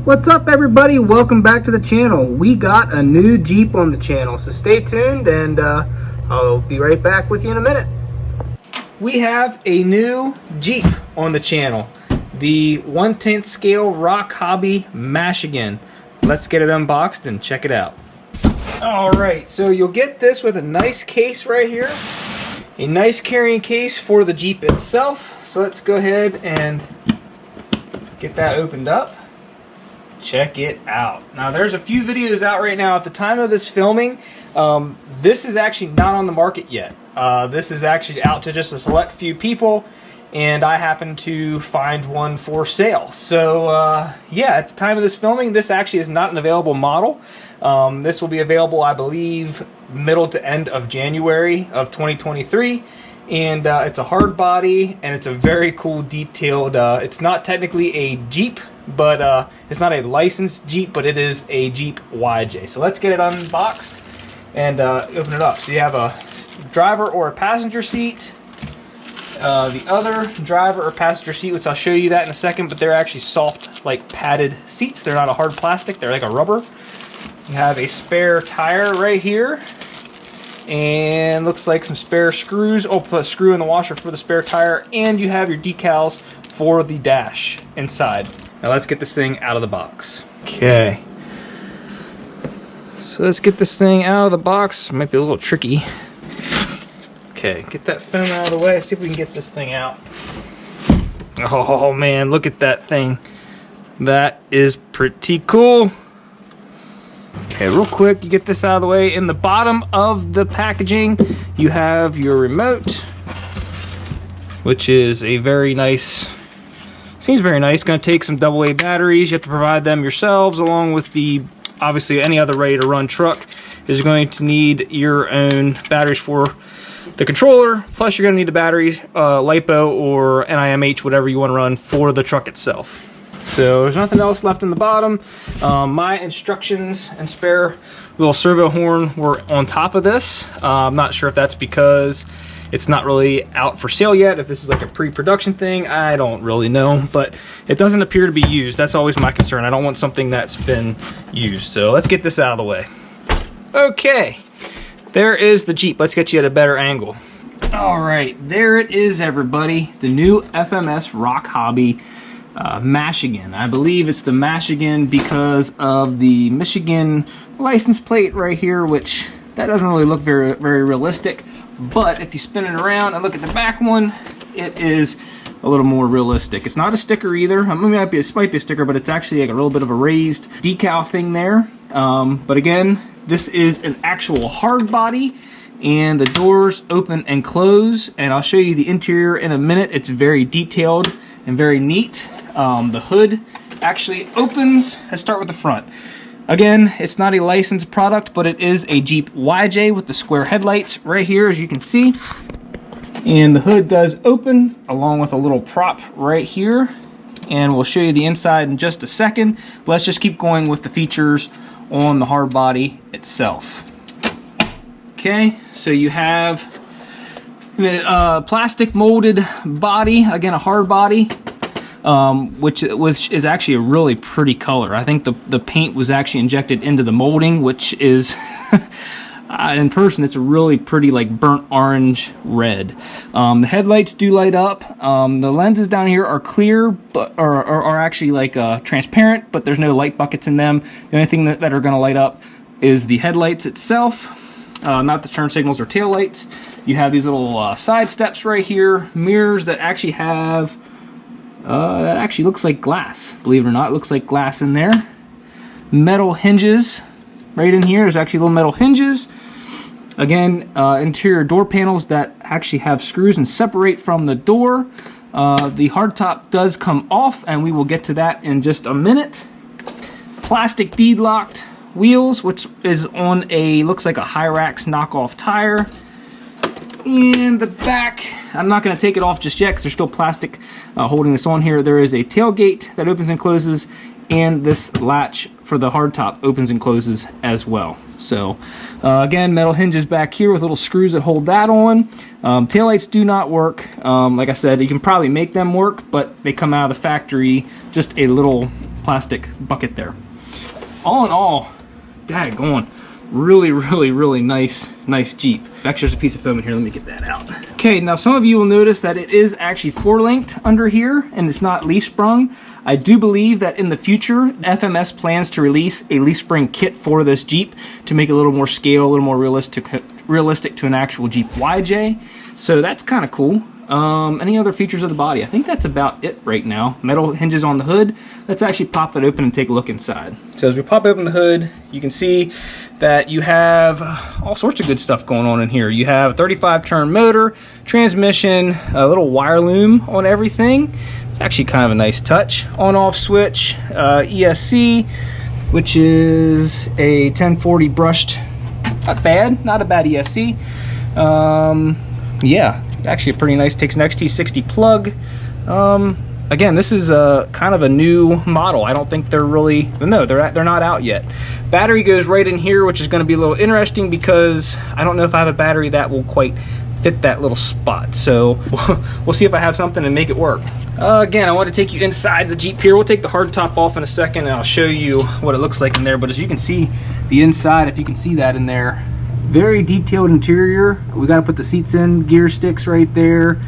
What's up, everybody? Welcome back to the channel. We got a new Jeep on the channel, so stay tuned and I'll be right back with you in a minute. We have a new Jeep on the channel, the 1/10 scale RocHobby Mashigan. Let's get it unboxed and check it out. Alright, so you'll get this with a nice case right here, a nice carrying case for the Jeep itself. So let's go ahead and get that opened up. Check it out. Now there's a few videos out right now at the time of this filming. This is actually not on the market yet. This is actually out to just a select few people, and I happen to find one for sale. So yeah, at the time of this filming, this actually is not an available model. This will be available, I believe, middle to end of January of 2023. And it's a hard body, and it's a very cool detailed, it's not technically a Jeep, but it's not a licensed Jeep, but it is a Jeep YJ. So let's get it unboxed and open it up. So you have a driver or a passenger seat, the other driver or passenger seat, which I'll show you that in a second, but they're actually soft, like padded seats. They're not a hard plastic, they're like a rubber. You have a spare tire right here, and looks like some spare screws. Oh, put a screw in the washer for the spare tire, and you have your decals for the dash inside. Now let's get this thing out of the box. Okay, so let's get this thing out of the box. Might be a little tricky. Okay, get that film out of the way. See if we can get this thing out. Oh man, look at that thing. That is pretty cool. Okay, real quick, you get this out of the way. In the bottom of the packaging, you have your remote, which is a very nice, seems very nice. Going to take some AA batteries. You have to provide them yourselves, along with the, obviously any other ready to run truck is going to need your own batteries for the controller. Plus, you're going to need the batteries, LiPo or NIMH, whatever you want to run for the truck itself. So there's nothing else left in the bottom. My instructions and spare little servo horn were on top of this. I'm not sure if that's because it's not really out for sale yet, if this is like a pre-production thing, I don't really know, but it doesn't appear to be used. That's always my concern. I don't want something that's been used. So let's get this out of the way. Okay, there is the Jeep. Let's get you at a better angle. All right, there it is, everybody. The new FMS RocHobby Mashigan. I believe it's the Mashigan because of the Michigan license plate right here, which that doesn't really look very realistic. But if you spin it around and look at the back one, it is a little more realistic. It's not a sticker either. I mean, it might be a sticker, but it's actually like a little bit of a raised decal thing there. But again, this is an actual hard body, and the doors open and close. And I'll show you the interior in a minute. It's very detailed and very neat. The hood actually opens. Let's start with the front. Again, it's not a licensed product, but it is a Jeep YJ with the square headlights right here, as you can see. And the hood does open along with a little prop right here. And we'll show you the inside in just a second. But let's just keep going with the features on the hard body itself. Okay, so you have a plastic molded body, again a hard body. Which is actually a really pretty color. I think the paint was actually injected into the molding, which is in person it's a really pretty, like, burnt orange red. The headlights do light up. The lenses down here are clear, but are actually like transparent, but there's no light buckets in them. The only thing that are going to light up is the headlights itself, not the turn signals or tail lights. You have these little side steps right here, mirrors that actually have that actually looks like glass. Believe it or not, it looks like glass in there. Metal hinges right in here. There's actually little metal hinges. Again, interior door panels that actually have screws and separate from the door. The hardtop does come off, and we will get to that in just a minute. Plastic bead-locked wheels, which is on a, looks like a Hyrax knockoff tire. And the back, I'm not going to take it off just yet because there's still plastic holding this on here. There is a tailgate that opens and closes, and this latch for the hardtop opens and closes as well. So again, metal hinges back here with little screws that hold that on. Taillights do not work. Like I said, you can probably make them work, but they come out of the factory, just a little plastic bucket there. All in all, daggone, really nice Jeep. Actually, there's a piece of foam in here. Let me get that out. Okay, now some of you will notice that it is actually 4-linked under here, and it's not leaf sprung. I do believe that in the future, FMS plans to release a leaf spring kit for this Jeep to make it a little more scale, a little more realistic to an actual Jeep YJ. So that's kind of cool. Any other features of the body? I think that's about it right now. Metal hinges on the hood. Let's actually pop that open and take a look inside. So as we pop open the hood, you can see that you have all sorts of good stuff going on in here. You have a 35-turn motor, transmission, a little wire loom on everything. It's actually kind of a nice touch. On-off switch, ESC, which is a 1040 brushed. Not bad, not a bad ESC. Yeah. Actually pretty nice. Takes an XT60 plug. Again, this is kind of a new model. I don't think they're really, no, they're not out yet. Battery goes right in here, which is going to be a little interesting because I don't know if I have a battery that will quite fit that little spot. So we'll see if I have something and make it work. Again, I want to take you inside the Jeep here. We'll take the hard top off in a second and I'll show you what it looks like in there. But as you can see, the inside, if you can see that in there, very detailed interior. We got to put the seats in, gear sticks right there,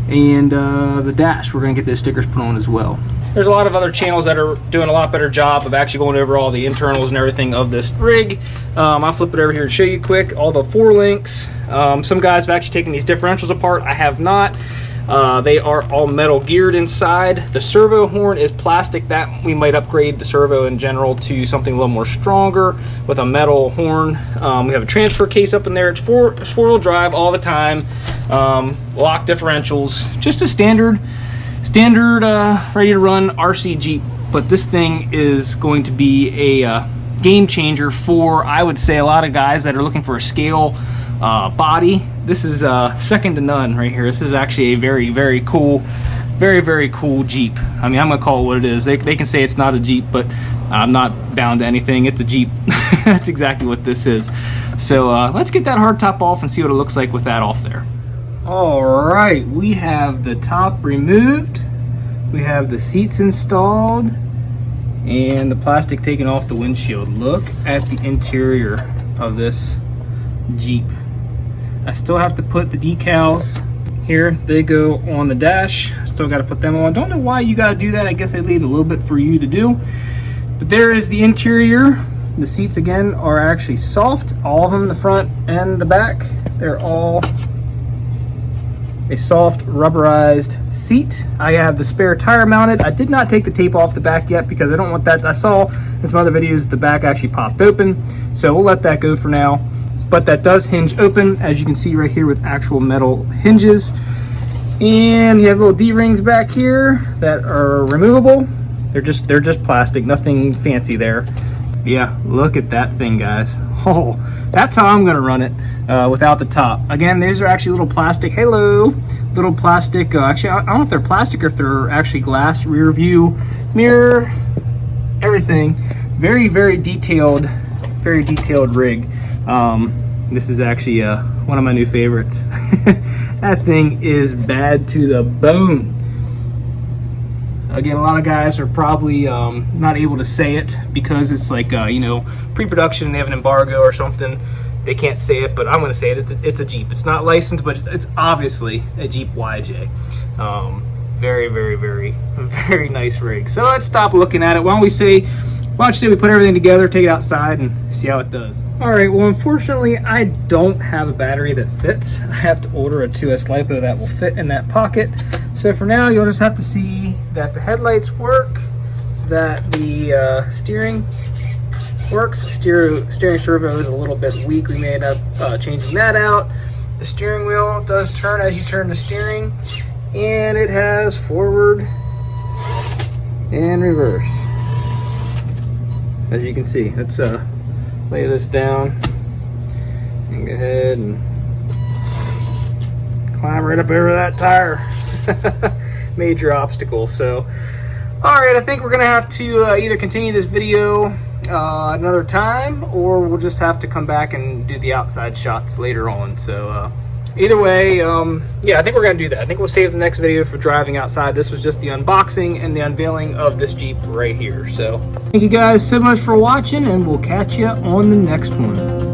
and the dash, we're going to get those stickers put on as well. There's a lot of other channels that are doing a lot better job of actually going over all the internals and everything of this rig. I'll flip it over here and show you quick all the 4 links. Some guys have actually taken these differentials apart. I have not. They are all metal geared inside. The servo horn is plastic. That we might upgrade the servo in general to something a little more stronger with a metal horn. We have a transfer case up in there. It's 4-wheel drive all the time. Lock differentials, just a standard ready to run RC Jeep. But this thing is going to be a game changer for, I would say, a lot of guys that are looking for a scale body. This is second to none right here. This is actually a very cool Jeep. I mean, I'm gonna call it what it is. They can say it's not a Jeep, but I'm not bound to anything. It's a Jeep. That's exactly what this is. So let's get that hard top off and see what it looks like with that off there. All right, we have the top removed. We have the seats installed and the plastic taken off the windshield. Look at the interior of this Jeep. I still have to put the decals here. They go on the dash. Still got to put them on. Don't know why you got to do that. I guess they leave a little bit for you to do. But there is the interior. The seats again are actually soft. All of them, the front and the back. They're all a soft rubberized seat. I have the spare tire mounted. I did not take the tape off the back yet because I don't want that. I saw in some other videos the back actually popped open. So we'll let that go for now. But that does hinge open, as you can see right here, with actual metal hinges. And you have little D-rings back here that are removable. They're just plastic, nothing fancy there. Yeah, look at that thing, guys. Oh, that's how I'm gonna run it without the top. Again, these are actually little plastic, little plastic, actually, I don't know if they're plastic or if they're actually glass rear view mirror, everything. Very detailed rig. This is actually one of my new favorites. That thing is bad to the bone. Again, a lot of guys are probably not able to say it because it's like, you know, pre-production, they have an embargo or something. They can't say it, but I'm going to say it. It's a Jeep. It's not licensed, but it's obviously a Jeep YJ. Very nice rig. So let's stop looking at it. Why don't you say we put everything together, take it outside, and see how it does. All right, well, unfortunately, I don't have a battery that fits. I have to order a 2S LiPo that will fit in that pocket. So for now, you'll just have to see that the headlights work, that the steering works. Steering servo is a little bit weak. We may end up changing that out. The steering wheel does turn as you turn the steering, and it has forward and reverse. As you can see, let's lay this down and go ahead and climb right up over that tire. Major obstacle. So Alright, I think we're going to have to either continue this video another time, or we'll just have to come back and do the outside shots later on. So either way, yeah, I think we're going to do that. I think we'll save the next video for driving outside. This was just the unboxing and the unveiling of this Jeep right here. So thank you guys so much for watching, and we'll catch you on the next one.